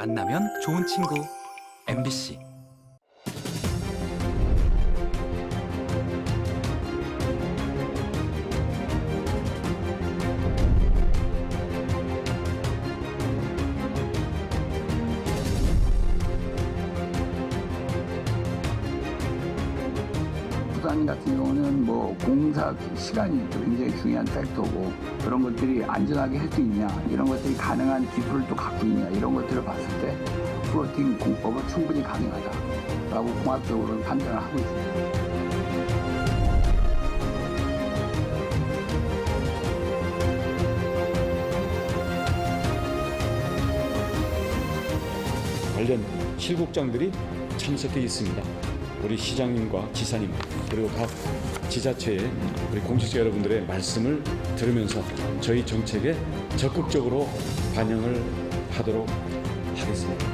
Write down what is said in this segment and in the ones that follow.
만나면 좋은 친구 MBC. 부산 같은 경우는 뭐 공사 시간이 굉장히 중요한 팩터고, 그런 것들이 안전하게 할 수 있냐, 이런 것들이 가능한 기술을 또 갖고 있냐, 이런 것들을 봤을 때 플로팅 공법은 충분히 가능하다라고 종합적으로 판단을 하고 있습니다. 관련 실국장들이 참석해 있습니다. 우리 시장님과 지사님 그리고 각 지자체의 우리 공직자 여러분들의 말씀을 들으면서 저희 정책에 적극적으로 반영을 하도록 하겠습니다.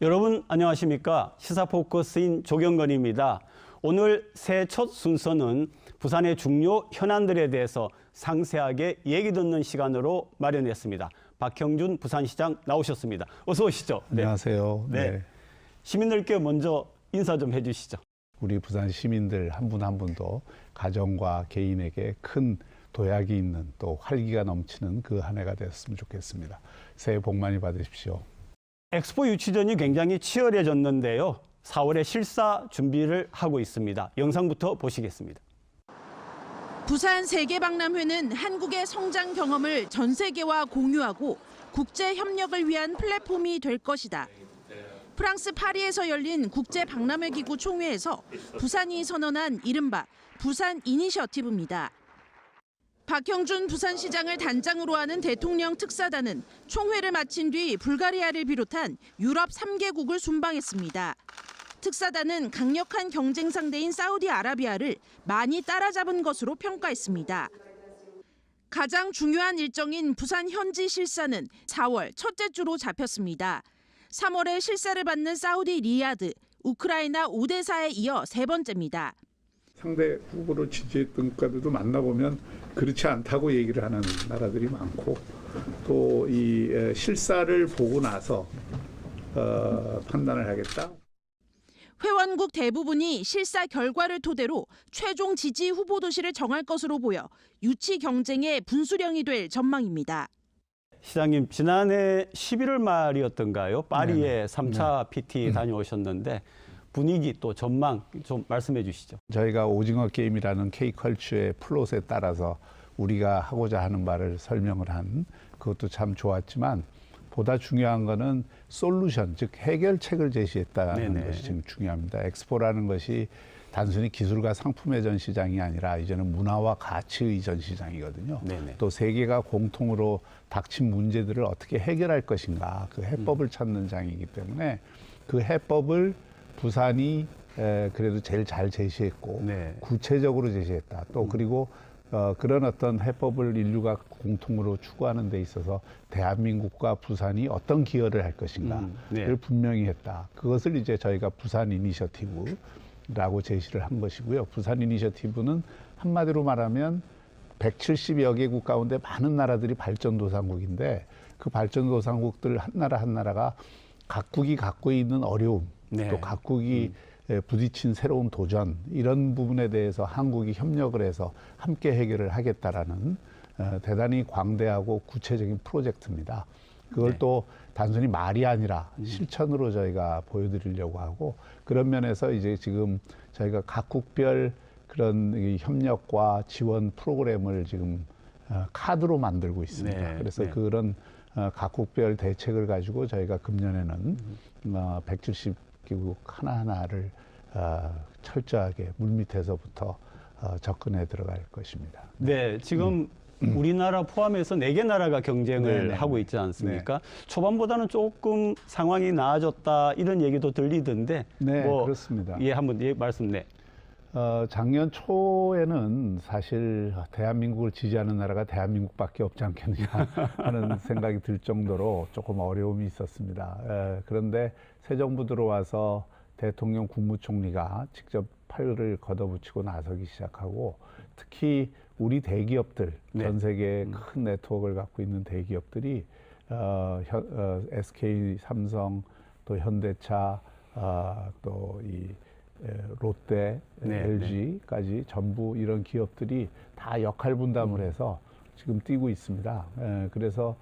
여러분 안녕하십니까? 시사포커스인 조경건입니다. 오늘 새해 첫 순서는 부산의 중요 현안들에 대해서 상세하게 얘기 듣는 시간으로 마련했습니다. 박형준 부산시장 나오셨습니다. 어서 오시죠. 안녕하세요. 네. 시민들께 먼저 인사 좀 해주시죠. 우리 부산 시민들 한 분 한 분도 가정과 개인에게 큰 도약이 있는 또 활기가 넘치는 그 한 해가 되었으면 좋겠습니다. 새해 복 많이 받으십시오. 엑스포 유치전이 굉장히 치열해졌는데요. 4월에 실사 준비를 하고 있습니다. 영상부터 보시겠습니다. 부산 세계박람회는 한국의 성장 경험을 전 세계와 공유하고 국제 협력을 위한 플랫폼이 될 것이다. 프랑스 파리에서 열린 국제박람회기구 총회에서 부산이 선언한 이른바 부산 이니셔티브입니다. 박형준 부산시장을 단장으로 하는 대통령 특사단은 총회를 마친 뒤 불가리아를 비롯한 유럽 3개국을 순방했습니다. 특사단은 강력한 경쟁 상대인 사우디아라비아를 많이 따라잡은 것으로 평가했습니다. 가장 중요한 일정인 부산 현지 실사는 4월 첫째 주로 잡혔습니다. 3월에 실사를 받는 사우디 리야드, 우크라이나 오데사에 이어 세 번째입니다. 상대 후보를 지지했던 국가들도 만나보면 그렇지 않다고 얘기를 하는 나라들이 많고, 또 이 실사를 보고 나서 판단을 하겠다. 회원국 대부분이 실사 결과를 토대로 최종 지지 후보 도시를 정할 것으로 보여 유치 경쟁의 분수령이 될 전망입니다. 시장님, 지난해 11월 말이었던가요? 파리에 3차 PT 다녀오셨는데 분위기 또 전망 좀 말씀해 주시죠. 저희가 오징어 게임이라는 K컬처의 플롯에 따라서 우리가 하고자 하는 바를 설명을 한 그것도 참 좋았지만, 보다 중요한 거는 솔루션, 즉 해결책을 제시했다는 네네. 것이 지금 중요합니다. 엑스포라는 것이 단순히 기술과 상품의 전시장이 아니라 이제는 문화와 가치의 전시장이거든요. 네네. 또 세계가 공통으로 닥친 문제들을 어떻게 해결할 것인가, 그 해법을 찾는 장이기 때문에 그 해법을 부산이 그래도 제일 잘 제시했고, 네. 구체적으로 제시했다. 또 그리고 그런 어떤 해법을 인류가 공통으로 추구하는 데 있어서 대한민국과 부산이 어떤 기여를 할 것인가를 네. 분명히 했다. 그것을 이제 저희가 부산 이니셔티브라고 제시를 한 것이고요. 부산 이니셔티브는 한마디로 말하면 170여 개국 가운데 많은 나라들이 발전도상국인데, 그 발전도상국들 한 나라가 각국이 갖고 있는 어려움, 네. 또 각국이 부딪힌 새로운 도전, 이런 부분에 대해서 한국이 협력을 해서 함께 해결을 하겠다라는 대단히 광대하고 구체적인 프로젝트입니다. 그걸 네. 또 단순히 말이 아니라 실천으로 저희가 보여드리려고 하고, 그런 면에서 이제 지금 저희가 각국별 그런 이 협력과 지원 프로그램을 지금 카드로 만들고 있습니다. 네. 그래서 네. 그런 각국별 대책을 가지고 저희가 금년에는 170개국 하나하나를 철저하게 물밑에서부터 접근해 들어갈 것입니다. 네, 지금 우리나라 포함해서 4개 나라가 경쟁을 네네. 하고 있지 않습니까? 초반보다는 조금 상황이 나아졌다 이런 얘기도 들리던데. 네, 그렇습니다. 예, 한번 말씀 네. 작년 초에는 사실 대한민국을 지지하는 나라가 대한민국밖에 없지 않겠느냐 하는 생각이 들 정도로 조금 어려움이 있었습니다. 그런데 새 정부 들어와서 대통령 국무총리가 직접 팔을 걷어붙이고 나서기 시작하고 특히 우리 대기업들, 네. 전 세계에 큰 네트워크를 갖고 있는 대기업들이 SK, 삼성, 또 현대차, 또 이 롯데, 네, LG까지 전부 이런 기업들이 다 역할 분담을 해서 지금 뛰고 있습니다. 그래서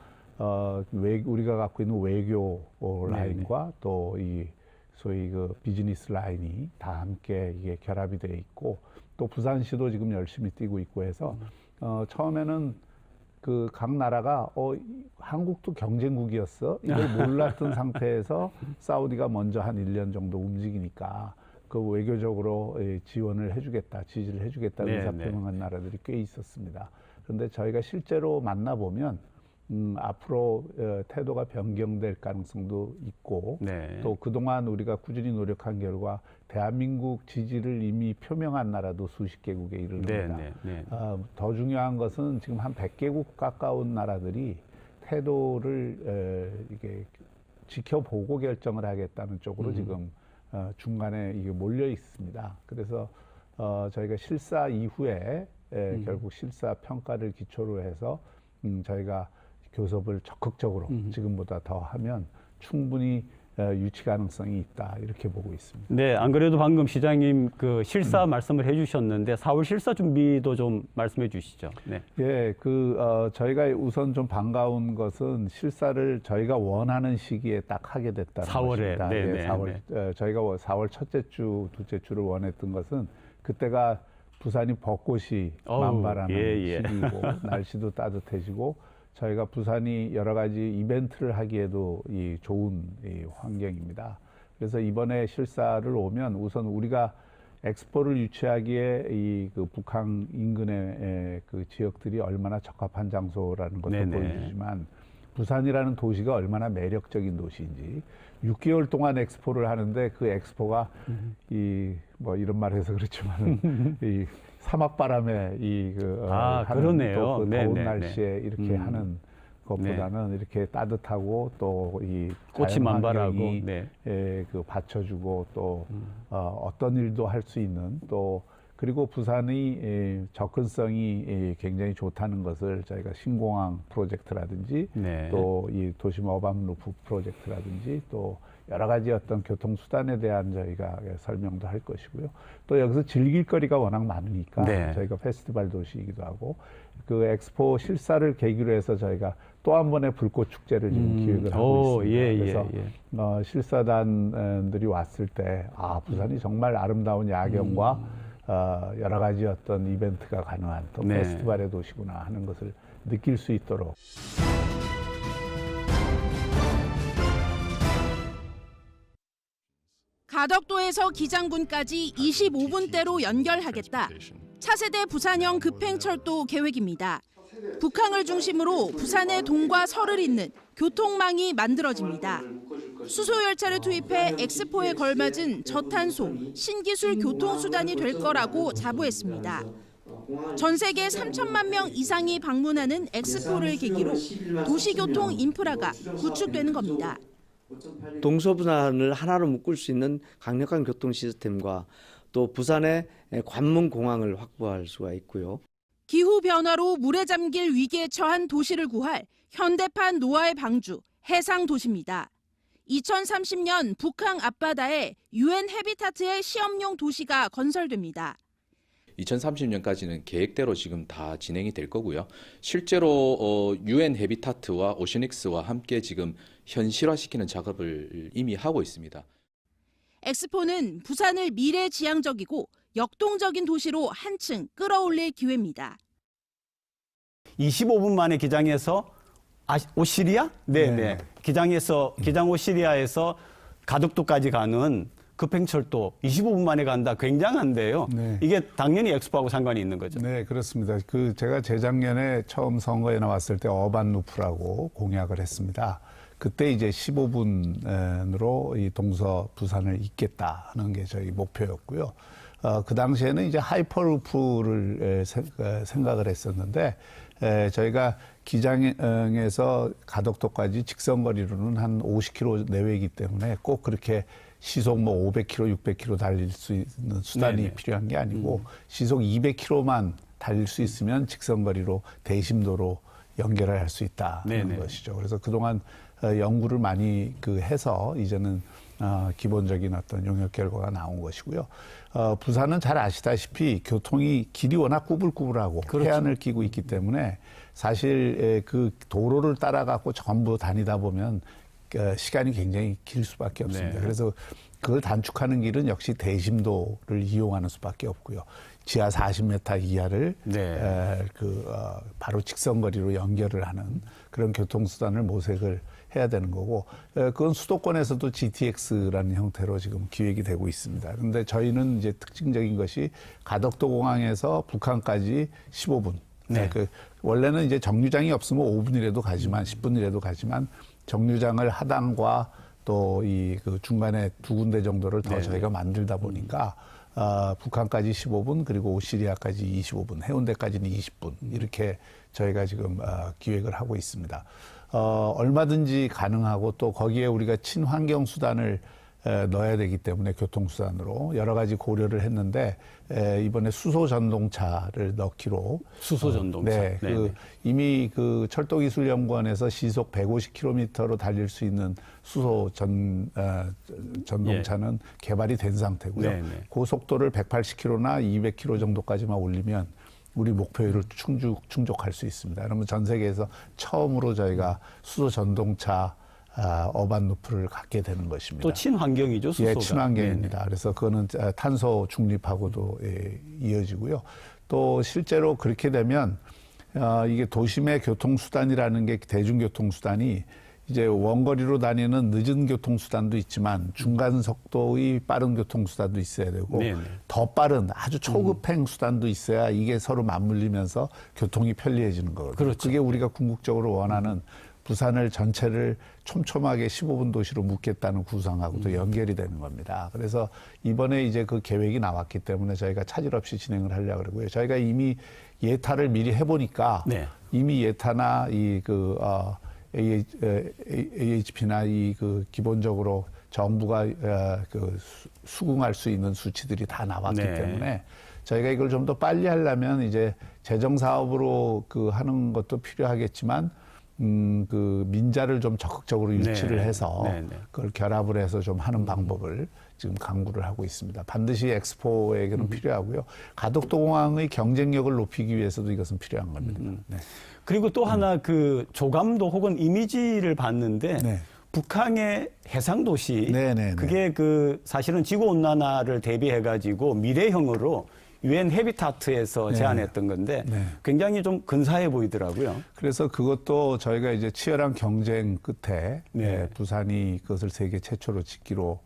우리가 갖고 있는 외교 라인과 또 이 소위 그 비즈니스 라인이 다 함께 이게 결합이 돼 있고 또 부산시도 지금 열심히 뛰고 있고 해서 처음에는 그 각 나라가 한국도 경쟁국이었어 이걸 몰랐던 상태에서 사우디가 먼저 한 1년 정도 움직이니까 그 외교적으로 지원을 해주겠다, 지지를 해주겠다 의사표명한 나라들이 꽤 있었습니다. 그런데 저희가 실제로 만나보면 앞으로 태도가 변경될 가능성도 있고 네. 또 그동안 우리가 꾸준히 노력한 결과 대한민국 지지를 이미 표명한 나라도 수십 개국에 이르릅니다. 더 중요한 것은 지금 한 100개국 가까운 나라들이 태도를 이게 지켜보고 결정을 하겠다는 쪽으로 지금 중간에 이게 몰려 있습니다. 그래서 저희가 실사 이후에 결국 실사 평가를 기초로 해서 저희가 교섭을 적극적으로 지금보다 더 하면 충분히 유치 가능성이 있다 이렇게 보고 있습니다. 네, 안 그래도 방금 시장님 그 실사 말씀을 해주셨는데 4월 실사 준비도 좀 말씀해 주시죠. 네. 예, 저희가 우선 좀 반가운 것은 실사를 저희가 원하는 시기에 딱 하게 됐다는 4월에, 것입니다. 네, 네, 4월 저희가 4월 첫째 주, 둘째 주를 원했던 것은 그때가 부산이 벚꽃이 만발하는 시기이고 날씨도 따뜻해지고 저희가 부산이 여러 가지 이벤트를 하기에도 좋은 환경입니다. 그래서 이번에 실사를 오면 우선 우리가 엑스포를 유치하기에 그 북한 인근의 그 지역들이 얼마나 적합한 장소라는 것도 보여주지만 부산이라는 도시가 얼마나 매력적인 도시인지 6개월 동안 엑스포를 하는데 그 엑스포가 뭐 이런 말 해서 그렇지만 이 사막바람에 그러네요. 또 더운 날씨에 이렇게 하는 것보다는 이렇게 따뜻하고 또 이 꽃이 만발하고 그 받쳐주고 또 어떤 일도 할 수 있는 또 그리고 부산이 접근성이 굉장히 좋다는 것을 저희가 신공항 프로젝트라든지 또 이 도심 어반 루프 프로젝트라든지 또 여러 가지 어떤 교통수단에 대한 저희가 설명도 할 것이고요. 또 여기서 즐길 거리가 워낙 많으니까 저희가 페스티벌 도시이기도 하고 그 엑스포 실사를 계기로 해서 저희가 또 한 번의 불꽃 축제를 지금 기획을 하고 있습니다. 그래서 실사단들이 왔을 때 부산이 정말 아름다운 야경과 여러 가지 어떤 이벤트가 가능한 또 페스티벌의 도시구나 하는 것을 느낄 수 있도록 가덕도에서 기장군까지 25분대로 연결하겠다. 차세대 부산형 급행철도 계획입니다. 북항을 중심으로 부산의 동과 서를 잇는 교통망이 만들어집니다. 수소열차를 투입해 엑스포에 걸맞은 저탄소, 신기술 교통수단이 될 거라고 자부했습니다. 전 세계 3천만 명 이상이 방문하는 엑스포를 계기로 도시교통 인프라가 구축되는 겁니다. 동서부산을 하나로 묶을 수 있는 강력한 교통 시스템과 또 부산의 관문공항을 확보할 수가 있고요. 기후변화로 물에 잠길 위기에 처한 도시를 구할 현대판 노아의 방주, 해상도시입니다. 2030년 북한 앞바다에 UN 해비타트의 시험용 도시가 건설됩니다. 2030년까지는 계획대로 지금 다 진행이 될 거고요. 실제로 UN 해비타트와 오션익스와 함께 지금 현실화시키는 작업을 이미 하고 있습니다. 엑스포는 부산을 미래지향적이고 역동적인 도시로 한층 끌어올릴 기회입니다. 25분 만에 기장에서 오시리아? 기장 오시리아에서 가덕도까지 가는 급행철도 25분 만에 간다. 굉장한데요. 이게 당연히 엑스포하고 상관이 있는 거죠. 네, 그렇습니다. 제가 재작년에 처음 선거에 나왔을 때 어반 루프라고 공약을 했습니다. 그때 이제 15분으로 이 동서 부산을 잇겠다는 게 저희 목표였고요. 그 당시에는 이제 하이퍼루프를 생각을 했었는데 저희가 기장에서 가덕도까지 직선거리로는 한 50km 내외이기 때문에 꼭 그렇게 시속 뭐 500km, 600km 달릴 수 있는 수단이 네네. 필요한 게 아니고 시속 200km만 달릴 수 있으면 직선거리로 대심도로 연결을 할 수 있다는 네네. 것이죠. 그래서 그동안 연구를 많이 해서 이제는 기본적인 어떤 용역 결과가 나온 것이고요. 부산은 잘 아시다시피 교통이 길이 워낙 꾸불꾸불하고 그렇죠. 해안을 끼고 있기 때문에 사실 그 도로를 따라가고 전부 다니다 보면 시간이 굉장히 길 수밖에 없습니다. 네. 그래서 그걸 단축하는 길은 역시 대심도를 이용하는 수밖에 없고요. 지하 40m 이하를 네. 바로 직선거리로 연결을 하는 그런 교통수단을 모색을 해야 되는 거고, 그건 수도권에서도 GTX라는 형태로 지금 기획이 되고 있습니다. 그런데 저희는 이제 특징적인 것이 가덕도 공항에서 북한까지 15분. 네. 원래는 이제 정류장이 없으면 5분이라도 가지만 10분이라도 가지만 정류장을 하단과 또 그 중간에 두 군데 정도를 더 네. 저희가 만들다 보니까 북한까지 15분 그리고 오시리아까지 25분, 해운대까지는 20분 이렇게 저희가 지금 기획을 하고 있습니다. 얼마든지 가능하고 또 거기에 우리가 친환경 수단을 넣어야 되기 때문에 교통수단으로 여러 가지 고려를 했는데 이번에 수소 전동차를 넣기로 수소 전동차. 네, 이미 그 철도기술연구원에서 시속 150km로 달릴 수 있는 수소 전동차는 개발이 된 상태고요. 네네. 그 속도를 180km나 200km 정도까지만 올리면 우리 목표율을 충족할 수 있습니다. 그러면 전 세계에서 처음으로 저희가 수소 전동차 어반 루프를 갖게 되는 것입니다. 또 친환경이죠, 수소가. 예, 친환경입니다. 네네. 그래서 그거는 탄소 중립하고도 이어지고요. 또 실제로 그렇게 되면 이게 도심의 교통수단이라는 게 대중교통수단이 이제 원거리로 다니는 늦은 교통수단도 있지만 중간 속도의 빠른 교통수단도 있어야 되고 네네. 더 빠른 아주 초급행 수단도 있어야 이게 서로 맞물리면서 교통이 편리해지는 거거든요. 그렇죠. 그게 우리가 궁극적으로 원하는 부산을 전체를 촘촘하게 15분 도시로 묶겠다는 구상하고도 연결이 되는 겁니다. 그래서 이번에 이제 그 계획이 나왔기 때문에 저희가 차질 없이 진행을 하려고 그러고요. 저희가 이미 예타를 미리 해보니까 네. 이미 예타나 AHP나 기본적으로 정부가 수긍할 수 있는 수치들이 다 나왔기 네. 때문에 저희가 이걸 좀 더 빨리 하려면 이제 재정 사업으로 하는 것도 필요하겠지만 민자를 좀 적극적으로 유치를 네. 해서 네. 그걸 결합을 해서 좀 하는 방법을 지금 강구를 하고 있습니다. 반드시 엑스포에게는 필요하고요. 가덕도 공항의 경쟁력을 높이기 위해서도 이것은 필요한 겁니다. 네. 그리고 또 하나 조감도 혹은 이미지를 봤는데 네. 북한의 해상 도시 네네네. 그게 사실은 지구 온난화를 대비해 가지고 미래형으로 유엔 헤비타트에서 네. 제안했던 건데 네. 굉장히 좀 근사해 보이더라고요. 그래서 그것도 저희가 이제 치열한 경쟁 끝에 네. 부산이 그것을 세계 최초로 짓기로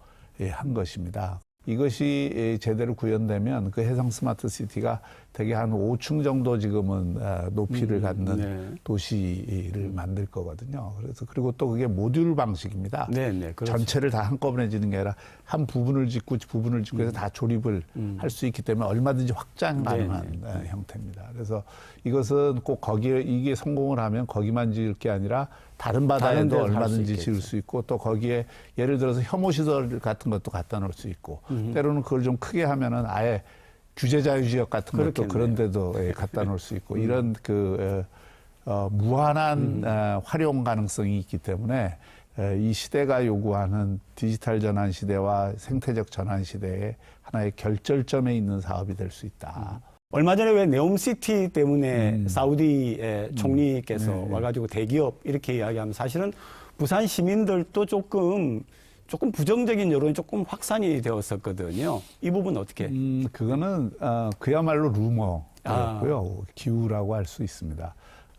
한 것입니다. 이것이 제대로 구현되면 그 해상 스마트 시티가 되게 한 5층 정도 지금은 높이를 갖는 네. 도시를 만들 거거든요. 그래서 그리고 또 그게 모듈 방식입니다. 네, 그렇죠. 전체를 다 한꺼번에 짓는 게 아니라 한 부분을 짓고 해서 다 조립을 할 수 있기 때문에 얼마든지 확장 가능한 형태입니다. 그래서 이것은 꼭 거기에 이게 성공을 하면 거기만 지을 게 아니라 다른 바다에도 데서 할수 얼마든지 있겠죠. 지을 수 있고 또 거기에 예를 들어서 혐오시설 같은 것도 갖다 놓을 수 있고 때로는 그걸 좀 크게 하면은 아예 규제자유지역 같은 것도 그런 데도 갖다 놓을 수 있고 이런 무한한 활용 가능성이 있기 때문에 이 시대가 요구하는 디지털 전환 시대와 생태적 전환 시대의 하나의 결절점에 있는 사업이 될 수 있다. 얼마 전에 왜 네옴시티 때문에 사우디의 총리께서 네. 와가지고 대기업 이렇게 이야기하면 사실은 부산 시민들도 조금 부정적인 여론이 조금 확산이 되었었거든요. 이 부분 어떻게? 그거는 그야말로 루머였고요. 기우라고 할 수 있습니다.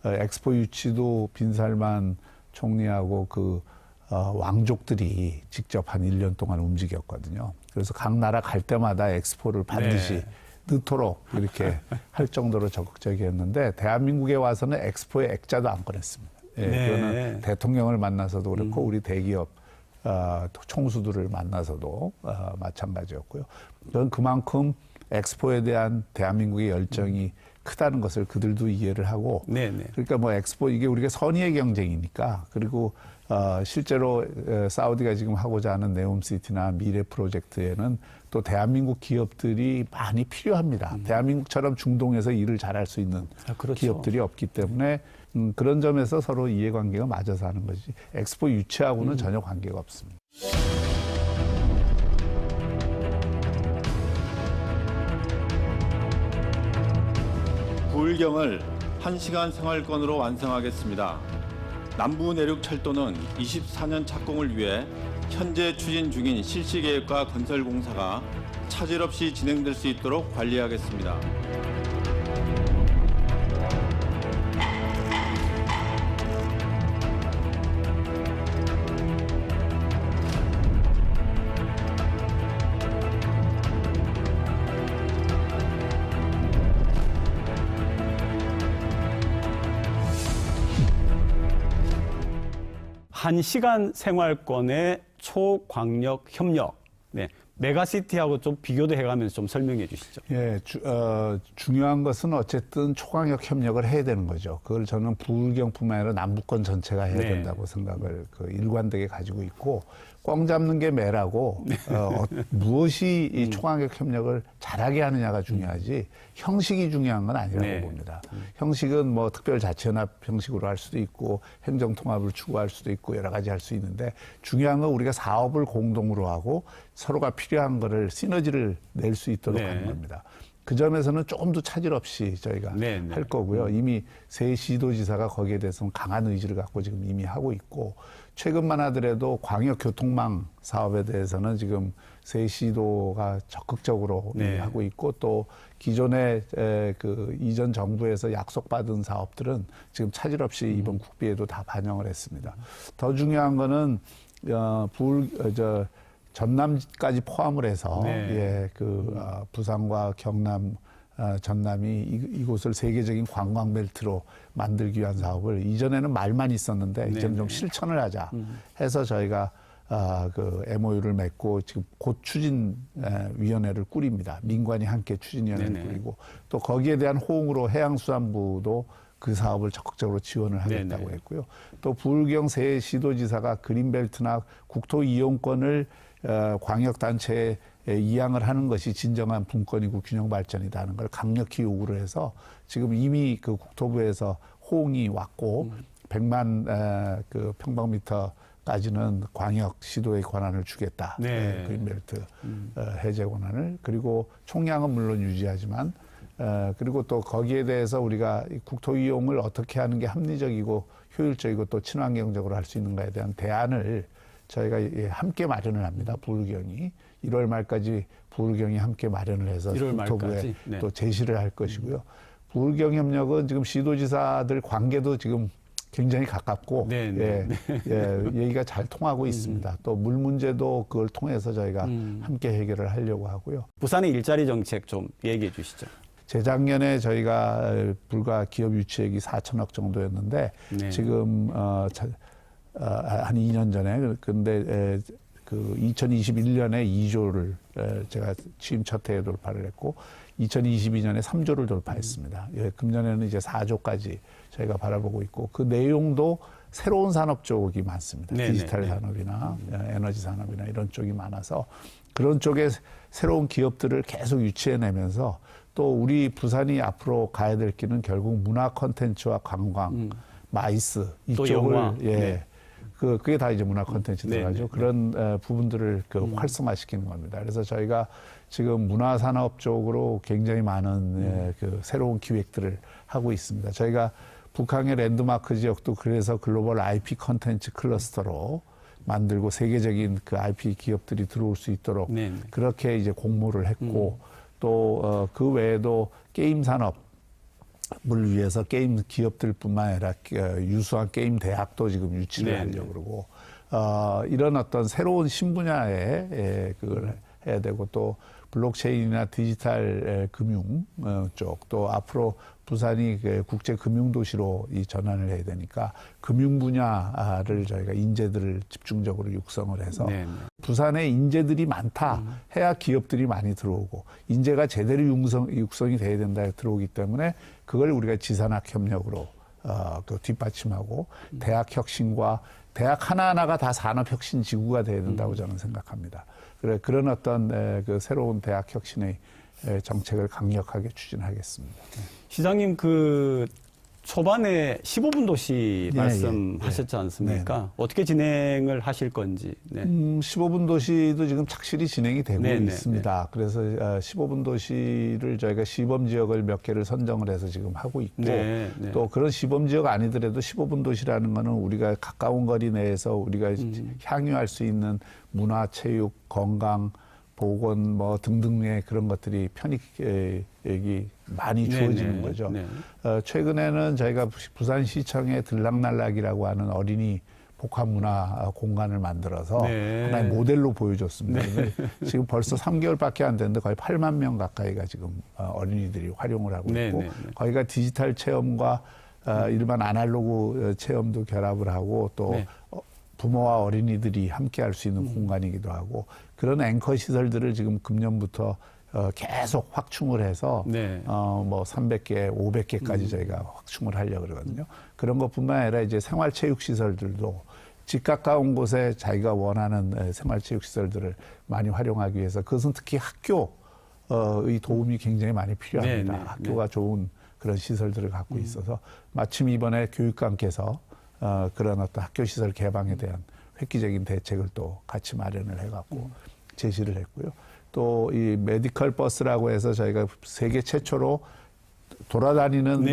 엑스포 유치도 빈살만 총리하고 왕족들이 직접 한 1년 동안 움직였거든요. 그래서 각 나라 갈 때마다 엑스포를 반드시 넣도록 이렇게 할 정도로 적극적이었는데 대한민국에 와서는 엑스포에 액자도 안 꺼냈습니다. 그거는 대통령을 만나서도 그렇고 우리 대기업 총수들을 만나서도 마찬가지였고요. 그건 그만큼 엑스포에 대한 대한민국의 열정이 크다는 것을 그들도 이해를 하고 네네. 그러니까 뭐 엑스포 이게 우리가 선의의 경쟁이니까 그리고 실제로 사우디가 지금 하고자 하는 네옴시티나 미래 프로젝트에는 또 대한민국 기업들이 많이 필요합니다. 대한민국처럼 중동에서 일을 잘할 수 있는 그렇죠. 기업들이 없기 때문에 그런 점에서 서로 이해관계가 맞아서 하는 거지. 엑스포 유치하고는 전혀 관계가 없습니다. 부울경을 1시간 생활권으로 완성하겠습니다. 남부 내륙 철도는 24년 착공을 위해 현재 추진 중인 실시계획과 건설 공사가 차질 없이 진행될 수 있도록 관리하겠습니다. 한 시간 생활권의 초광역 협력. 네. 메가시티하고 좀 비교도 해가면서 좀 설명해 주시죠. 예, 중요한 것은 어쨌든 초광역 협력을 해야 되는 거죠. 그걸 저는 부울경뿐만 아니라 남부권 전체가 해야 된다고 생각을 일관되게 가지고 있고 꽝 잡는 게 매라고 무엇이 이 초광역 협력을 잘하게 하느냐가 중요하지 형식이 중요한 건 아니라고 봅니다. 형식은 뭐 특별자치연합 형식으로 할 수도 있고 행정통합을 추구할 수도 있고 여러 가지 할 수 있는데 중요한 건 우리가 사업을 공동으로 하고 서로가 필요한 거를 시너지를 낼 수 있도록 하는 겁니다. 그 점에서는 조금 더 차질 없이 저희가 할 거고요. 이미 새 시도지사가 거기에 대해서는 강한 의지를 갖고 지금 이미 하고 있고 최근만 하더라도 광역교통망 사업에 대해서는 지금 새 시도가 적극적으로 하고 있고 또 기존의 그 이전 정부에서 약속받은 사업들은 지금 차질 없이 이번 국비에도 다 반영을 했습니다. 더 중요한 거는 전남까지 포함을 해서 부산과 경남, 전남이 이곳을 세계적인 관광벨트로 만들기 위한 사업을 이전에는 말만 있었는데 이제는 좀 실천을 하자 해서 저희가 그 MOU를 맺고 지금 곧 추진위원회를 꾸립니다. 민관이 함께 추진위원회를 꾸리고 또 거기에 대한 호응으로 해양수산부도 그 사업을 적극적으로 지원을 하겠다고 했고요. 또 부울경 새 시도지사가 그린벨트나 국토 이용권을 광역단체에 이양을 하는 것이 진정한 분권이고 균형 발전이다 하는 걸 강력히 요구를 해서 지금 이미 그 국토부에서 호응이 왔고 100만 그 평방미터까지는 광역 시도의 권한을 주겠다. 그린벨트 해제 권한을. 그리고 총량은 물론 유지하지만 그리고 또 거기에 대해서 우리가 국토 이용을 어떻게 하는 게 합리적이고 효율적이고 또 친환경적으로 할 수 있는가에 대한 대안을 저희가 함께 마련을 합니다. 부울경이 1월 말까지 부울경이 함께 마련을 해서 국토부에 또 제시를 할 것이고요. 부울경 협력은 지금 시도지사들 관계도 지금 굉장히 가깝고 얘기가 잘 통하고 있습니다. 또 물 문제도 그걸 통해서 저희가 함께 해결을 하려고 하고요. 부산의 일자리 정책 좀 얘기해 주시죠. 재작년에 저희가 불과 기업 유치액이 4천억 정도였는데 지금 한 2년 전에 근데 그 2021년에 2조를 제가 취임 첫 해에 돌파를 했고 2022년에 3조를 돌파했습니다. 금년에는 이제 4조까지 저희가 바라보고 있고 그 내용도 새로운 산업 쪽이 많습니다. 디지털 산업이나 에너지 산업이나 이런 쪽이 많아서 그런 쪽에 새로운 기업들을 계속 유치해내면서 또 우리 부산이 앞으로 가야 될 길은 결국 문화 콘텐츠와 관광, 마이스 이쪽을 그게 다 이제 문화 콘텐츠 들어가죠. 그런 부분들을 활성화시키는 겁니다. 그래서 저희가 지금 문화 산업 쪽으로 굉장히 많은 그 새로운 기획들을 하고 있습니다. 저희가 북한의 랜드마크 지역도 그래서 글로벌 IP 콘텐츠 클러스터로 만들고 세계적인 그 IP 기업들이 들어올 수 있도록 그렇게 이제 공모를 했고 또 그 외에도 게임 산업을 위해서 게임 기업들뿐만 아니라 유수한 게임 대학도 지금 유치를 하려고 그러고 이런 어떤 새로운 신분야에 그걸 해야 되고 또 블록체인이나 디지털 금융 쪽, 또 앞으로 부산이 국제 금융 도시로 이 전환을 해야 되니까 금융 분야를 저희가 인재들을 집중적으로 육성을 해서 부산에 인재들이 많다 해야 기업들이 많이 들어오고 인재가 제대로 육성이 돼야 된다 들어오기 때문에 그걸 우리가 지산학 협력으로 그 뒷받침하고 대학 혁신과 대학 하나하나가 다 산업혁신 지구가 돼야 된다고 저는 생각합니다. 그런 어떤 그 새로운 대학 혁신의 정책을 강력하게 추진하겠습니다. 시장님 그 초반에 15분 도시 말씀하셨지 않습니까? 네. 어떻게 진행을 하실 건지. 네. 15분 도시도 지금 착실히 진행이 되고 있습니다. 그래서 15분 도시를 저희가 시범 지역을 몇 개를 선정을 해서 지금 하고 있고 또 그런 시범 지역 아니더라도 15분 도시라는 거는 우리가 가까운 거리 내에서 우리가 향유할 수 있는 문화, 체육, 건강, 보건 뭐 등등의 그런 것들이 편익이 많이 주어지는 거죠. 최근에는 저희가 부산시청의 들락날락이라고 하는 어린이 복합문화 공간을 만들어서 하나의 모델로 보여줬습니다. 지금 벌써 3개월밖에 안 됐는데 거의 8만 명 가까이가 지금 어린이들이 활용을 하고 있고 거기가 디지털 체험과 일반 아날로그 체험도 결합을 하고 또 부모와 어린이들이 함께 할 수 있는 공간이기도 하고 그런 앵커 시설들을 지금 금년부터 계속 확충을 해서 뭐 300개, 500개까지 저희가 확충을 하려고 그러거든요. 그런 것뿐만 아니라 이제 생활체육 시설들도 집 가까운 곳에 자기가 원하는 생활체육 시설들을 많이 활용하기 위해서 그것은 특히 학교의 도움이 굉장히 많이 필요합니다. 학교가 좋은 그런 시설들을 갖고 있어서 마침 이번에 교육감께서 그런 어떤 학교 시설 개방에 대한 획기적인 대책을 또 같이 마련을 해갖고 제시를 했고요. 또 이 메디컬 버스라고 해서 저희가 세계 최초로 돌아다니는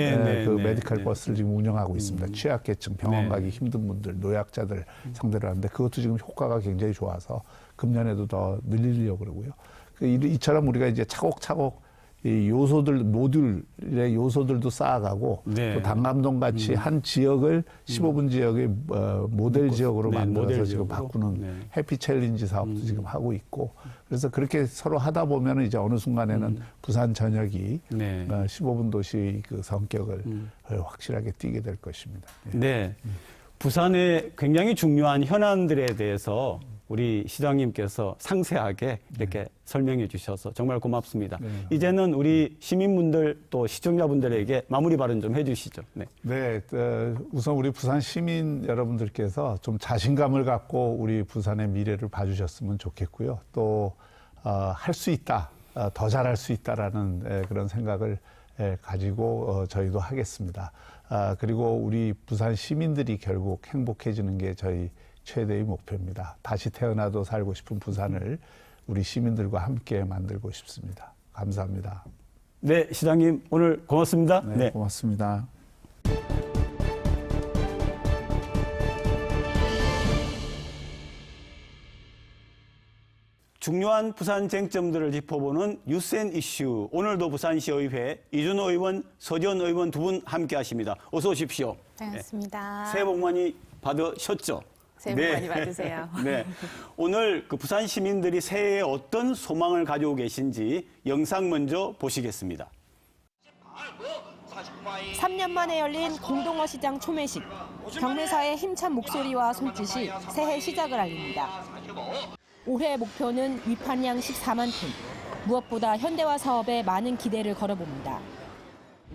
그 메디컬 버스를 지금 운영하고 있습니다. 취약계층, 병원 가기 힘든 분들, 노약자들 상대로 하는데 그것도 지금 효과가 굉장히 좋아서 금년에도 더 늘리려고 그러고요. 이처럼 우리가 이제 차곡차곡 이 요소들, 모듈의 요소들도 쌓아가고 또 단감동 같이 한 지역을 15분 지역의 모델 지역으로 만들어서 모델 지금 바꾸는 해피 챌린지 사업도 지금 하고 있고 그래서 그렇게 서로 하다 보면 이제 어느 순간에는 부산 전역이 15분 도시의 그 성격을 확실하게 띠게 될 것입니다. 부산의 굉장히 중요한 현안들에 대해서 우리 시장님께서 상세하게 이렇게 설명해 주셔서 정말 고맙습니다. 이제는 우리 시민분들 또 시청자분들에게 마무리 발언 좀 해주시죠. 우선 우리 부산 시민 여러분들께서 좀 자신감을 갖고 우리 부산의 미래를 봐주셨으면 좋겠고요. 또 할 수 있다, 더 잘할 수 있다라는 그런 생각을 가지고 저희도 하겠습니다. 그리고 우리 부산 시민들이 결국 행복해지는 게 저희 최대의 목표입니다. 다시 태어나도 살고 싶은 부산을 우리 시민들과 함께 만들고 싶습니다. 감사합니다. 네, 시장님 오늘 고맙습니다. 고맙습니다. 중요한 부산 쟁점들을 짚어보는 뉴스앤 이슈. 오늘도 부산시의회 이준호 의원, 서지원 의원 두 분 함께 하십니다. 어서 오십시오. 반갑습니다. 새해 복 많이 받으셨죠? 새해 복 많이 받으세요. 오늘 그 부산 시민들이 새해에 어떤 소망을 가지고 계신지 영상 먼저 보시겠습니다. 3년 만에 열린 공동어 시장 초매식. 경매사의 힘찬 목소리와 손짓이 새해 시작을 알립니다. 올해 목표는 위판량 14만 톤. 무엇보다 현대화 사업에 많은 기대를 걸어봅니다.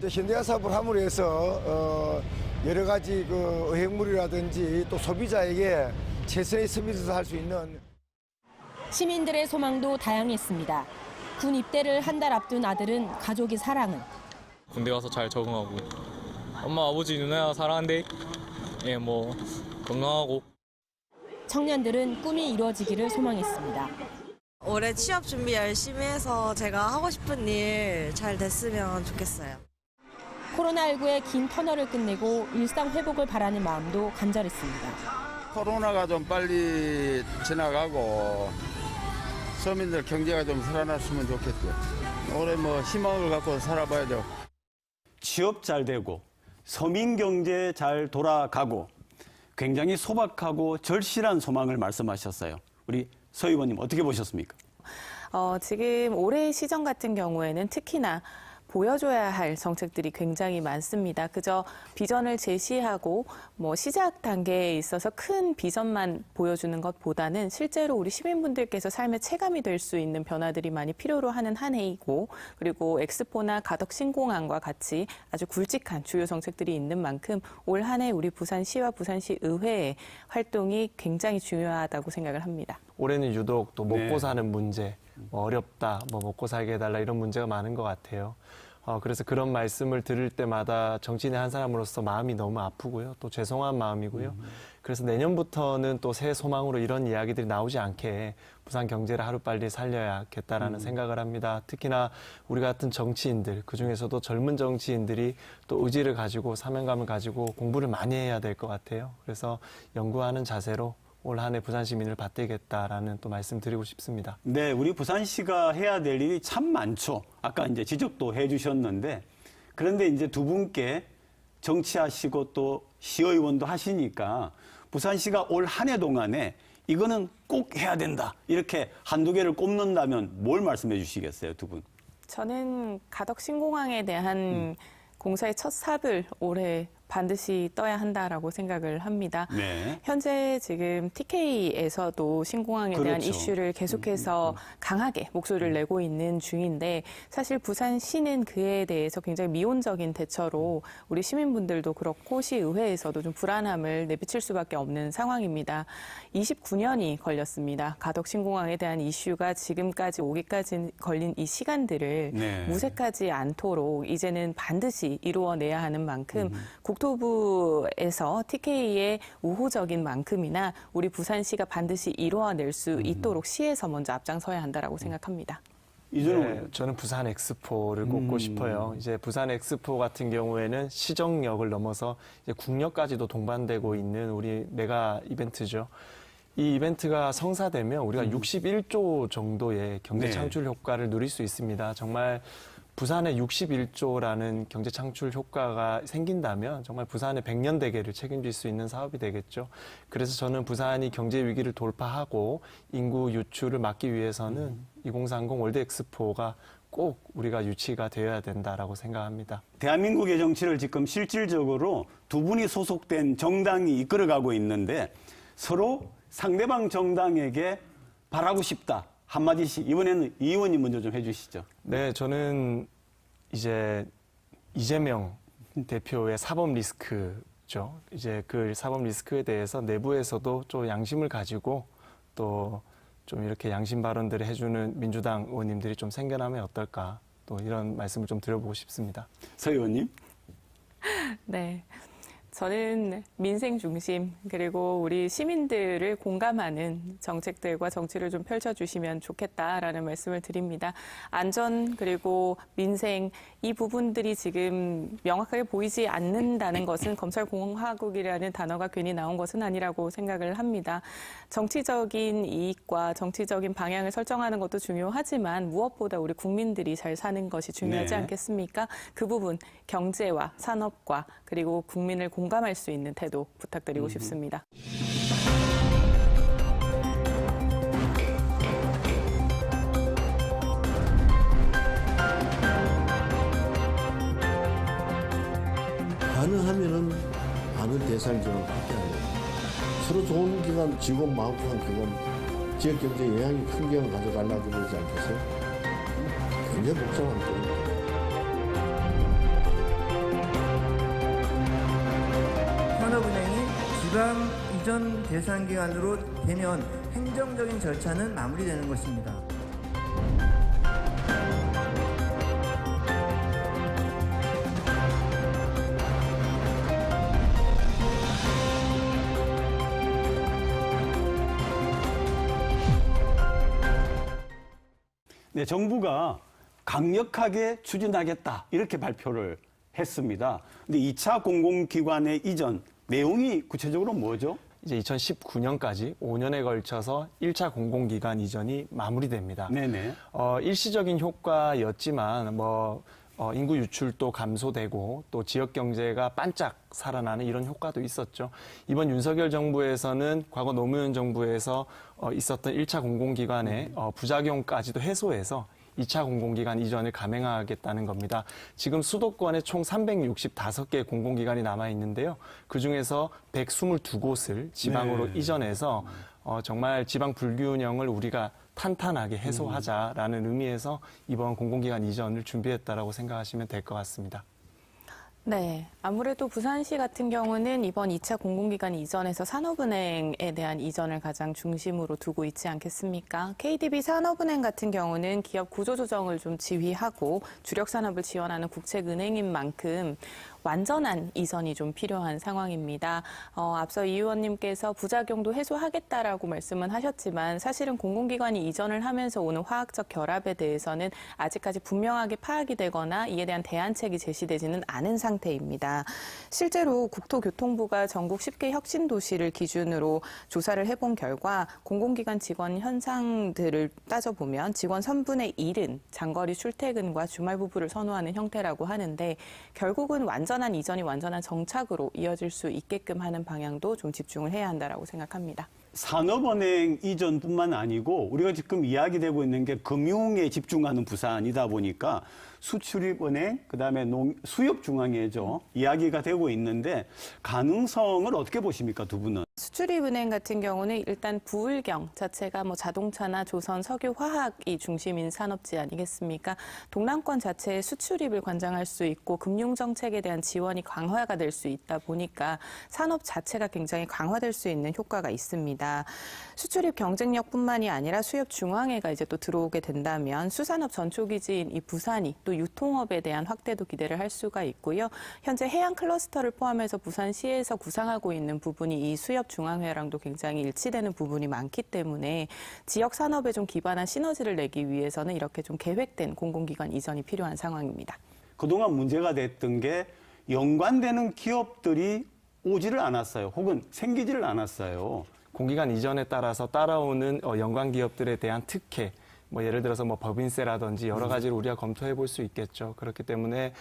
현대화 사업을 함으로 해서 여러 가지 그 의획물이라든지 또 소비자에게 최선의 서비스를 할 수 있는. 시민들의 소망도 다양했습니다. 군 입대를 한 달 앞둔 아들은 가족이 사랑은. 군대 가서 잘 적응하고 엄마 아버지 누나 사랑한대. 뭐 건강하고. 청년들은 꿈이 이루어지기를 소망했습니다. 올해 취업 준비 열심히 해서 제가 하고 싶은 일 잘 됐으면 좋겠어요. 코로나19의 긴 터널을 끝내고 일상 회복을 바라는 마음도 간절했습니다. 코로나가 좀 빨리 지나가고 서민들 경제가 좀 살아났으면 좋겠죠. 올해 뭐 희망을 갖고 살아봐야죠. 취업 잘 되고 서민 경제 잘 돌아가고 굉장히 소박하고 절실한 소망을 말씀하셨어요. 우리 서 의원님 어떻게 보셨습니까? 지금 올해 시정 같은 경우에는 특히나 보여줘야 할 정책들이 굉장히 많습니다. 그저 비전을 제시하고 시작 단계에 있어서 큰 비전만 보여주는 것보다는 실제로 우리 시민분들께서 삶의 체감이 될 수 있는 변화들이 많이 필요로 하는 한 해이고, 그리고 엑스포나 가덕 신공항과 같이 아주 굵직한 주요 정책들이 있는 만큼 올 한 해 우리 부산시와 부산시 의회의 활동이 굉장히 중요하다고 생각을 합니다. 올해는 유독 또 먹고 사는 문제, 어렵다, 먹고 살게 해달라 이런 문제가 많은 것 같아요. 그래서 그런 말씀을 들을 때마다 정치인의 한 사람으로서 마음이 너무 아프고요. 또 죄송한 마음이고요. 그래서 내년부터는 또 새 소망으로 이런 이야기들이 나오지 않게 부산 경제를 하루빨리 살려야겠다라는 생각을 합니다. 특히나 우리 같은 정치인들, 그중에서도 젊은 정치인들이 또 의지를 가지고 사명감을 가지고 공부를 많이 해야 될 것 같아요. 그래서 연구하는 자세로 올 한 해 부산 시민을 받들겠다라는 또 말씀드리고 싶습니다. 네, 우리 부산시가 해야 될 일이 참 많죠. 아까 이제 지적도 해주셨는데, 그런데 이제 두 분께 정치하시고 또 시의원도 하시니까 부산시가 올 한 해 동안에 이거는 꼭 해야 된다, 이렇게 한두 개를 꼽는다면 뭘 말씀해 주시겠어요, 두 분? 저는 가덕 신공항에 대한 공사의 첫 삽을 올해 반드시 떠야 한다라고 생각을 합니다. 네. 현재 지금 TK에서도 신공항에 대한 그렇죠. 이슈를 계속해서 강하게 목소리를 내고 있는 중인데, 사실 부산시는 그에 대해서 굉장히 미온적인 대처로 우리 시민분들도 그렇고 시의회에서도 좀 불안함을 내비칠 수밖에 없는 상황입니다. 29년이 걸렸습니다. 가덕 신공항에 대한 이슈가 지금까지 오기까지 걸린 이 시간들을 네. 무색하지 않도록 이제는 반드시 이루어내야 하는 만큼 국토부에서 TK의 우호적인 만큼이나 우리 부산시가 반드시 이루어낼 수 있도록 시에서 먼저 앞장서야 한다라고 생각합니다. 네, 저는 부산 엑스포를 꼽고 싶어요. 이제 부산 엑스포 같은 경우에는 시정역을 넘어서 이제 국역까지도 동반되고 있는 우리 메가 이벤트죠. 이 이벤트가 성사되면 우리가 61조 정도의 경제 창출 효과를 누릴 수 있습니다. 정말 부산에 61조라는 경제 창출 효과가 생긴다면 정말 부산의 100년 대계를 책임질 수 있는 사업이 되겠죠. 그래서 저는 부산이 경제 위기를 돌파하고 인구 유출을 막기 위해서는 2030 월드 엑스포가 꼭 우리가 유치가 되어야 된다라고 생각합니다. 대한민국의 정치를 지금 실질적으로 두 분이 소속된 정당이 이끌어가고 있는데, 서로 상대방 정당에게 바라고 싶다 한마디씩, 이번에는 이 의원님 먼저 좀 해주시죠. 네, 저는 이제 이재명 대표의 사법 리스크죠. 이제 그 사법 리스크에 대해서 내부에서도 좀 양심을 가지고 또 좀 이렇게 양심 발언들을 해주는 민주당 의원님들이 좀 생겨나면 어떨까, 또 이런 말씀을 좀 드려보고 싶습니다. 서 의원님? 네. 저는 민생 중심, 그리고 우리 시민들을 공감하는 정책들과 정치를 좀 펼쳐주시면 좋겠다라는 말씀을 드립니다. 안전 그리고 민생, 이 부분들이 지금 명확하게 보이지 않는다는 것은 검찰공화국이라는 단어가 괜히 나온 것은 아니라고 생각을 합니다. 정치적인 이익과 정치적인 방향을 설정하는 것도 중요하지만 무엇보다 우리 국민들이 잘 사는 것이 중요하지 네. 않겠습니까? 그 부분, 경제와 산업과 그리고 국민을 공감할 수 있는 태도 부탁드리고 싶습니다. 가능하면은 많은 대상 지원을 받게 하려고, 서로 좋은 기간, 직원 마음속한 기간, 지역 경제에 영향이 큰 기간을 가져가려고 그러지 않겠어요? 굉장히 복잡한 거예요. 산업은행이 지방 이전 대상 기관으로 되면 행정적인 절차는 마무리되는 것입니다. 네, 정부가 강력하게 추진하겠다, 이렇게 발표를 했습니다. 근데 2차 공공기관의 이전 내용이 구체적으로 뭐죠? 이제 2019년까지 5년에 걸쳐서 1차 공공기관 이전이 마무리됩니다. 네네. 일시적인 효과였지만 인구 유출도 감소되고 또 지역 경제가 반짝 살아나는 이런 효과도 있었죠. 이번 윤석열 정부에서는 과거 노무현 정부에서 있었던 1차 공공기관의 부작용까지도 해소해서 2차 공공기관 이전을 감행하겠다는 겁니다. 지금 수도권에 총 365개 공공기관이 남아 있는데요. 그중에서 122곳을 지방으로 이전해서 정말 지방 불균형을 우리가 탄탄하게 해소하자라는 의미에서 이번 공공기관 이전을 준비했다라고 생각하시면 될 것 같습니다. 네, 아무래도 부산시 같은 경우는 이번 2차 공공기관 이전에서 산업은행에 대한 이전을 가장 중심으로 두고 있지 않겠습니까? KDB 산업은행 같은 경우는 기업 구조조정을 좀 지휘하고 주력 산업을 지원하는 국책은행인 만큼 완전한 이전이 좀 필요한 상황입니다. 앞서 이 의원님께서 부작용도 해소하겠다라고 말씀은 하셨지만 사실은 공공기관이 이전을 하면서 오는 화학적 결합에 대해서는 아직까지 분명하게 파악이 되거나 이에 대한 대안책이 제시되지는 않은 상태입니다. 실제로 국토교통부가 전국 10개 혁신도시를 기준으로 조사를 해본 결과 공공기관 직원 현상들을 따져보면 직원 3분의 1은 장거리 출퇴근과 주말 부부를 선호하는 형태라고 하는데 결국은 완전한 이전이 완전한 정착으로 이어질 수 있게끔 하는 방향도 좀 집중을 해야 한다라고 생각합니다. 산업은행 이전뿐만 아니고 우리가 지금 이야기되고 있는 게 금융에 집중하는 부산이다 보니까 수출입은행, 그다음에 수협중앙회죠. 이야기가 되고 있는데 가능성을 어떻게 보십니까, 두 분은? 수출입은행 같은 경우는 일단 부울경 자체가 뭐 자동차나 조선, 석유, 화학이 중심인 산업지 아니겠습니까? 동남권 자체의 수출입을 관장할 수 있고 금융정책에 대한 지원이 강화가 될 수 있다 보니까 산업 자체가 굉장히 강화될 수 있는 효과가 있습니다. 수출입 경쟁력뿐만이 아니라 수협중앙회가 이제 또 들어오게 된다면 수산업 전초기지인 이 부산이 또 유통업에 대한 확대도 기대를 할 수가 있고요. 현재 해양 클러스터를 포함해서 부산시에서 구상하고 있는 부분이 이 수협중앙회랑도 굉장히 일치되는 부분이 많기 때문에 지역 산업에 좀 기반한 시너지를 내기 위해서는 이렇게 좀 계획된 공공기관 이전이 필요한 상황입니다. 그동안 문제가 됐던 게 연관되는 기업들이 오지를 않았어요. 혹은 생기지를 않았어요. 공기관 이전에 따라서 따라오는 연관 기업들에 대한 특혜, 예를 들어서 법인세라든지 여러 가지를 우리가 검토해 볼 수 있겠죠. 그렇기 때문에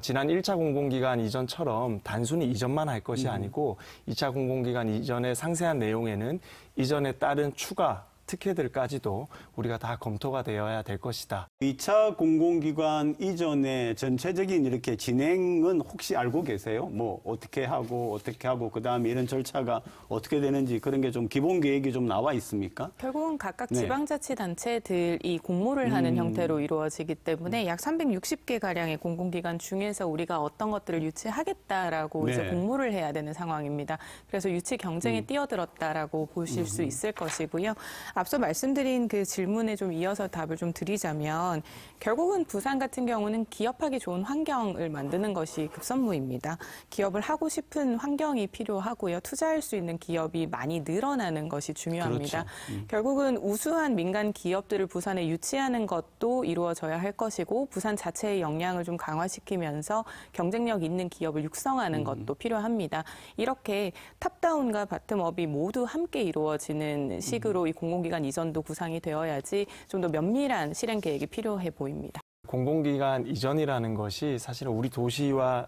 지난 1차 공공기관 이전처럼 단순히 이전만 할 것이 아니고 2차 공공기관 이전의 상세한 내용에는 이전에 따른 추가 특혜들까지도 우리가 다 검토가 되어야 될 것이다. 2차 공공기관 이전의 전체적인 이렇게 진행은 혹시 알고 계세요? 뭐 어떻게 하고 그다음에 이런 절차가 어떻게 되는지 그런 게 좀 기본 계획이 좀 나와 있습니까? 결국은 각각 지방자치단체들이 공모를 하는 형태로 이루어지기 때문에 약 360개 가량의 공공기관 중에서 우리가 어떤 것들을 유치하겠다라고 이제 공모를 해야 되는 상황입니다. 그래서 유치 경쟁에 뛰어들었다라고 보실 수 있을 것이고요. 앞서 말씀드린 그 질문에 좀 이어서 답을 좀 드리자면 결국은 부산 같은 경우는 기업하기 좋은 환경을 만드는 것이 급선무입니다. 기업을 하고 싶은 환경이 필요하고요. 투자할 수 있는 기업이 많이 늘어나는 것이 중요합니다. 그렇죠. 결국은 우수한 민간 기업들을 부산에 유치하는 것도 이루어져야 할 것이고 부산 자체의 역량을 좀 강화시키면서 경쟁력 있는 기업을 육성하는 것도 필요합니다. 이렇게 탑다운과 바텀업이 모두 함께 이루어지는 식으로 이 공공기관 이전도 구상이 되어야지 좀 더 면밀한 실행 계획이 필요해 보입니다. 공공기관 이전이라는 것이 사실은 우리 도시와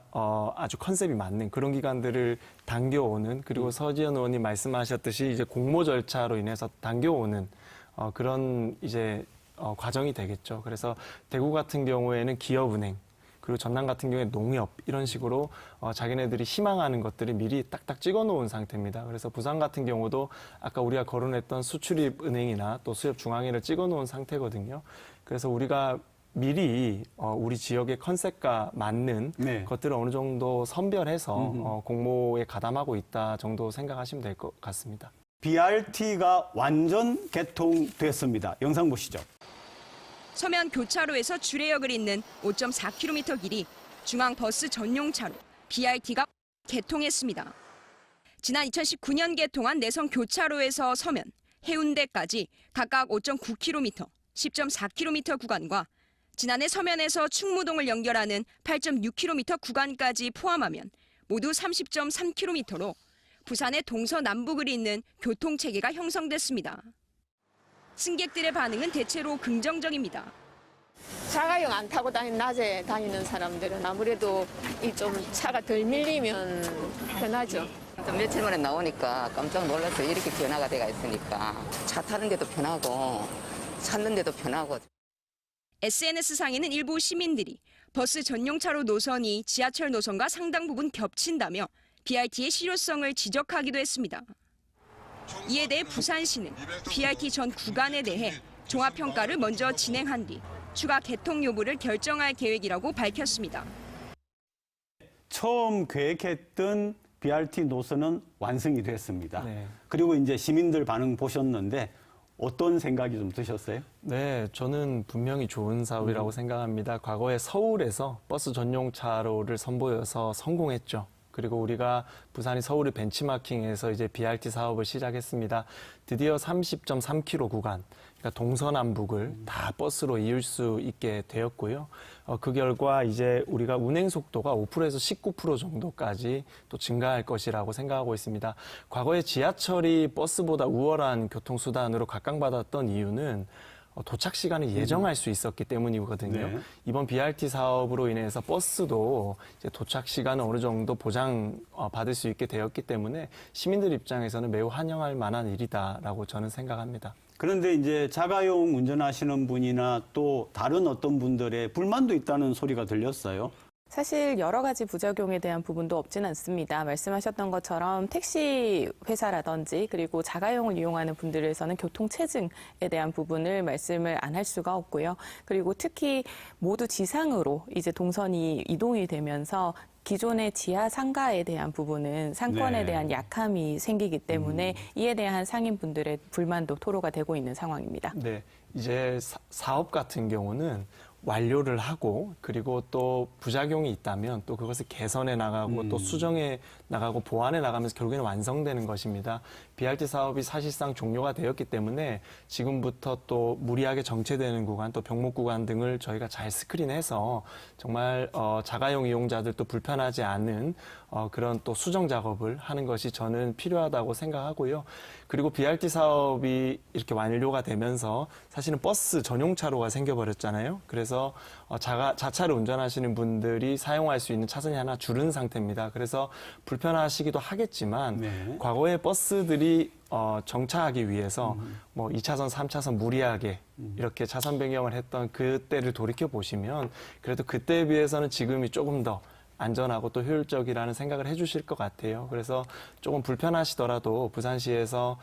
아주 컨셉이 맞는 그런 기관들을 당겨오는 그리고 서지현 의원님 말씀하셨듯이 이제 공모 절차로 인해서 당겨오는 그런 이제 과정이 되겠죠. 그래서 대구 같은 경우에는 기업은행 그리고 전남 같은 경우에 농협 이런 식으로 자기네들이 희망하는 것들을 미리 딱딱 찍어놓은 상태입니다. 그래서 부산 같은 경우도 아까 우리가 거론했던 수출입은행이나 또 수협중앙회를 찍어놓은 상태거든요. 그래서 우리가 미리 우리 지역의 컨셉과 맞는 것들을 어느 정도 선별해서 공모에 가담하고 있다 정도 생각하시면 될 것 같습니다. BRT가 완전 개통됐습니다. 영상 보시죠. 서면 교차로에서 주례역을 잇는 5.4km 길이 중앙버스 전용차로 BRT가 개통했습니다. 지난 2019년 개통한 내성 교차로에서 서면, 해운대까지 각각 5.9km, 10.4km 구간과 지난해 서면에서 충무동을 연결하는 8.6km 구간까지 포함하면 모두 30.3km로 부산의 동서남북을 잇는 교통체계가 형성됐습니다. 승객들의 반응은 대체로 긍정적입니다. 자가용 안 타고 낮에 다니는 사람들은 아무래도 이 좀 차가 덜 밀리면 편하죠. 며칠 만에 나오니까 깜짝 놀라서 이렇게 변화가 돼가 있으니까 차 타는 데도 편하고 찾는 데도 편하고. SNS상에는 일부 시민들이 버스 전용차로 노선이 지하철 노선과 상당 부분 겹친다며 BRT의 실효성을 지적하기도 했습니다. 이에 대해 부산시는 BRT 전 구간에 대해 종합평가를 먼저 진행한 뒤 추가 개통 여부를 결정할 계획이라고 밝혔습니다. 처음 계획했던 BRT 노선은 완성이 됐습니다. 그리고 이제 시민들 반응 보셨는데 어떤 생각이 좀 드셨어요? 네, 저는 분명히 좋은 사업이라고 생각합니다. 과거에 서울에서 버스 전용차로를 선보여서 성공했죠. 그리고 우리가 부산이 서울을 벤치마킹해서 이제 BRT 사업을 시작했습니다. 드디어 30.3km 구간, 그러니까 동서남북을 다 버스로 이을 수 있게 되었고요. 그 결과 이제 우리가 운행 속도가 5%에서 19% 정도까지 또 증가할 것이라고 생각하고 있습니다. 과거에 지하철이 버스보다 우월한 교통수단으로 각광받았던 이유는 도착 시간을 예정할 수 있었기 때문이거든요. 네. 이번 BRT 사업으로 인해서 버스도 이제 도착 시간을 어느 정도 보장 받을 수 있게 되었기 때문에 시민들 입장에서는 매우 환영할 만한 일이다라고 저는 생각합니다. 그런데 이제 자가용 운전하시는 분이나 또 다른 어떤 분들의 불만도 있다는 소리가 들렸어요. 사실 여러 가지 부작용에 대한 부분도 없지는 않습니다. 말씀하셨던 것처럼 택시 회사라든지 그리고 자가용을 이용하는 분들에서는 교통체증에 대한 부분을 말씀을 안 할 수가 없고요. 그리고 특히 모두 지상으로 이제 동선이 이동이 되면서 기존의 지하 상가에 대한 부분은 상권에 대한 약함이 생기기 때문에 이에 대한 상인분들의 불만도 토로가 되고 있는 상황입니다. 네, 이제 사업 같은 경우는 완료를 하고 그리고 또 부작용이 있다면 또 그것을 개선해 나가고 또 수정해 나가고 보완해 나가면서 결국에는 완성되는 것입니다. BRT 사업이 사실상 종료가 되었기 때문에 지금부터 또 무리하게 정체되는 구간 또 병목 구간 등을 저희가 잘 스크린해서 정말 자가용 이용자들도 불편하지 않은 그런 또 수정 작업을 하는 것이 저는 필요하다고 생각하고요. 그리고 BRT 사업이 이렇게 완료가 되면서 사실은 버스 전용차로가 생겨버렸잖아요. 그래서 자차를 운전하시는 분들이 사용할 수 있는 차선이 하나 줄은 상태입니다. 그래서 불편하시기도 하겠지만 과거에 버스들이 정차하기 위해서 뭐 2차선, 3차선 무리하게 이렇게 차선 변경을 했던 그때를 돌이켜 보시면 그래도 그때에 비해서는 지금이 조금 더 안전하고 또 효율적이라는 생각을 해주실 것 같아요. 그래서 조금 불편하시더라도 부산시에서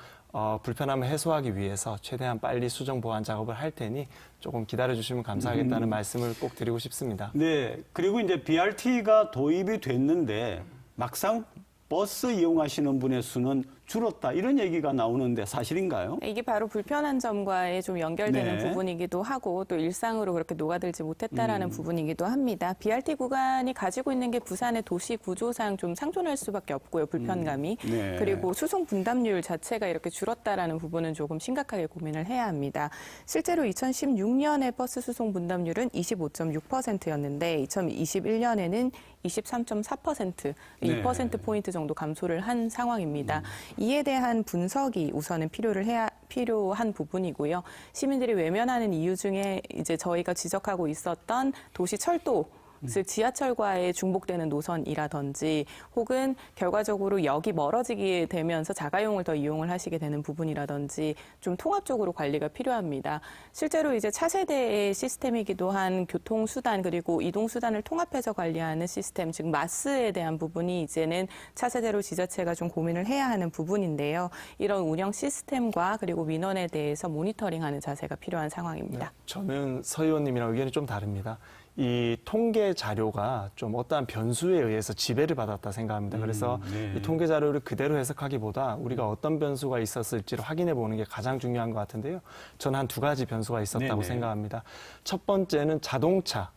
불편함을 해소하기 위해서 최대한 빨리 수정 보완 작업을 할 테니 조금 기다려주시면 감사하겠다는 말씀을 꼭 드리고 싶습니다. 네, 그리고 이제 BRT가 도입이 됐는데 막상 버스 이용하시는 분의 수는 줄었다 이런 얘기가 나오는데 사실인가요? 이게 바로 불편한 점과의 좀 연결되는 부분이기도 하고 또 일상으로 그렇게 녹아들지 못했다라는 부분이기도 합니다. BRT 구간이 가지고 있는 게 부산의 도시 구조상 좀 상존할 수밖에 없고요. 불편감이. 그리고 수송 분담률 자체가 이렇게 줄었다라는 부분은 조금 심각하게 고민을 해야 합니다. 실제로 2016년에 버스 수송 분담률은 25.6%였는데 2021년에는 23.4%, 2%포인트 정도 감소를 한 상황입니다. 이에 대한 분석이 우선은 필요한 부분이고요. 시민들이 외면하는 이유 중에 이제 저희가 지적하고 있었던 도시 철도 즉 지하철과의 중복되는 노선이라든지 혹은 결과적으로 역이 멀어지게 되면서 자가용을 더 이용을 하시게 되는 부분이라든지 좀 통합적으로 관리가 필요합니다. 실제로 이제 차세대의 시스템이기도 한 교통수단 그리고 이동수단을 통합해서 관리하는 시스템 즉 마스에 대한 부분이 이제는 차세대로 지자체가 좀 고민을 해야 하는 부분인데요. 이런 운영 시스템과 그리고 민원에 대해서 모니터링하는 자세가 필요한 상황입니다. 저는 서 의원님이랑 의견이 좀 다릅니다. 이 통계 자료가 좀 어떠한 변수에 의해서 지배를 받았다 생각합니다. 그래서 이 통계 자료를 그대로 해석하기보다 우리가 어떤 변수가 있었을지를 확인해 보는 게 가장 중요한 것 같은데요. 저는 한 두 가지 변수가 있었다고 생각합니다. 첫 번째는 자동차.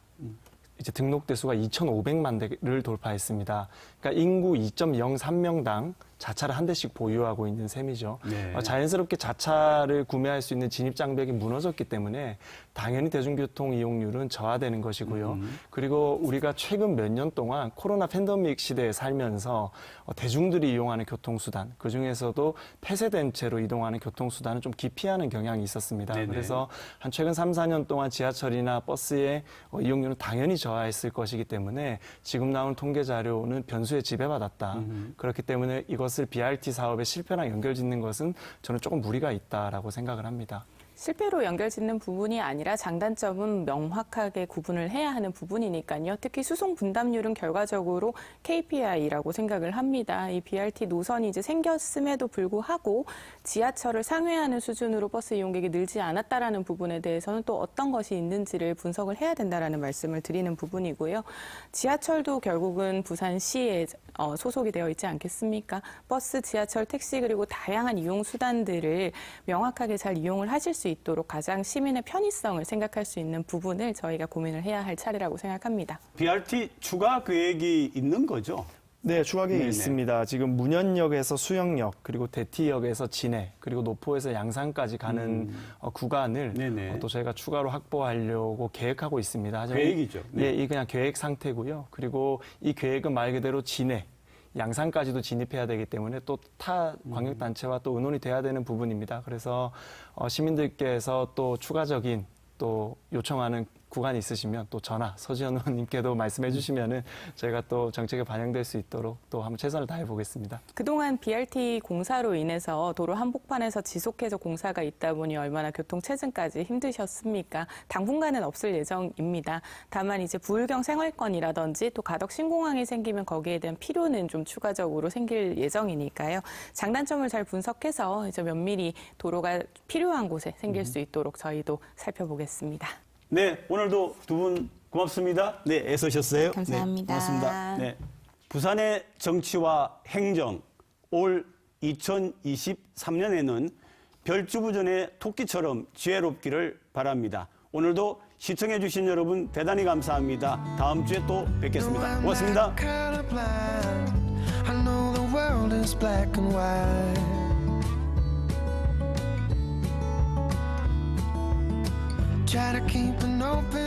이제 등록 대수가 2,500만 대를 돌파했습니다. 그러니까 인구 2.03명당 자차를 한 대씩 보유하고 있는 셈이죠. 네. 자연스럽게 자차를 구매할 수 있는 진입 장벽이 무너졌기 때문에 당연히 대중교통 이용률은 저하되는 것이고요. 그리고 우리가 최근 몇 년 동안 코로나 팬데믹 시대에 살면서 대중들이 이용하는 교통수단, 그중에서도 폐쇄된 채로 이동하는 교통수단을 좀 기피하는 경향이 있었습니다. 네네. 그래서 한 최근 3, 4년 동안 지하철이나 버스의 이용률은 당연히 저하했을 것이기 때문에 지금 나온 통계 자료는 변수에 지배받았다. 그렇기 때문에 이것을 BRT 사업의 실패랑 연결짓는 것은 저는 조금 무리가 있다라고 생각을 합니다. 실패로 연결짓는 부분이 아니라 장단점은 명확하게 구분을 해야 하는 부분이니까요. 특히 수송 분담률은 결과적으로 KPI라고 생각을 합니다. 이 BRT 노선이 이제 생겼음에도 불구하고 지하철을 상회하는 수준으로 버스 이용객이 늘지 않았다라는 부분에 대해서는 또 어떤 것이 있는지를 분석을 해야 된다라는 말씀을 드리는 부분이고요. 지하철도 결국은 부산시에 소속이 되어 있지 않겠습니까? 버스, 지하철, 택시 그리고 다양한 이용 수단들을 명확하게 잘 이용을 하실 수 있도록 가장 시민의 편의성을 생각할 수 있는 부분을 저희가 고민을 해야 할 차례라고 생각합니다. BRT 추가 계획이 있는 거죠? 네, 추가 계획이 네네. 있습니다. 지금 문현역에서 수영역, 그리고 대티역에서 진해, 그리고 노포에서 양산까지 가는 구간을 네네. 또 저희가 추가로 확보하려고 계획하고 있습니다. 하지만 계획이죠. 네. 예, 이 그냥 계획 상태고요. 그리고 이 계획은 말 그대로 진해, 양산까지도 진입해야 되기 때문에 또 타 광역단체와 또 의논이 돼야 되는 부분입니다. 그래서 시민들께서 또 추가적인 또 요청하는 구간이 있으시면 또 전화 서지현 의원님께도 말씀해 주시면은 저희가 또 정책에 반영될 수 있도록 또 한번 최선을 다해 보겠습니다. 그동안 BRT 공사로 인해서 도로 한복판에서 지속해서 공사가 있다 보니 얼마나 교통체증까지 힘드셨습니까? 당분간은 없을 예정입니다. 다만 이제 부울경 생활권이라든지 또 가덕 신공항이 생기면 거기에 대한 필요는 좀 추가적으로 생길 예정이니까요. 장단점을 잘 분석해서 이제 면밀히 도로가 필요한 곳에 생길 수 있도록 저희도 살펴보겠습니다. 네, 오늘도 두 분 고맙습니다. 네, 애써셨어요. 감사합니다. 네, 고맙습니다. 네, 부산의 정치와 행정, 올 2023년에는 별주부전의 토끼처럼 지혜롭기를 바랍니다. 오늘도 시청해 주신 여러분 대단히 감사합니다. 다음 주에 또 뵙겠습니다. 고맙습니다. Try to keep an open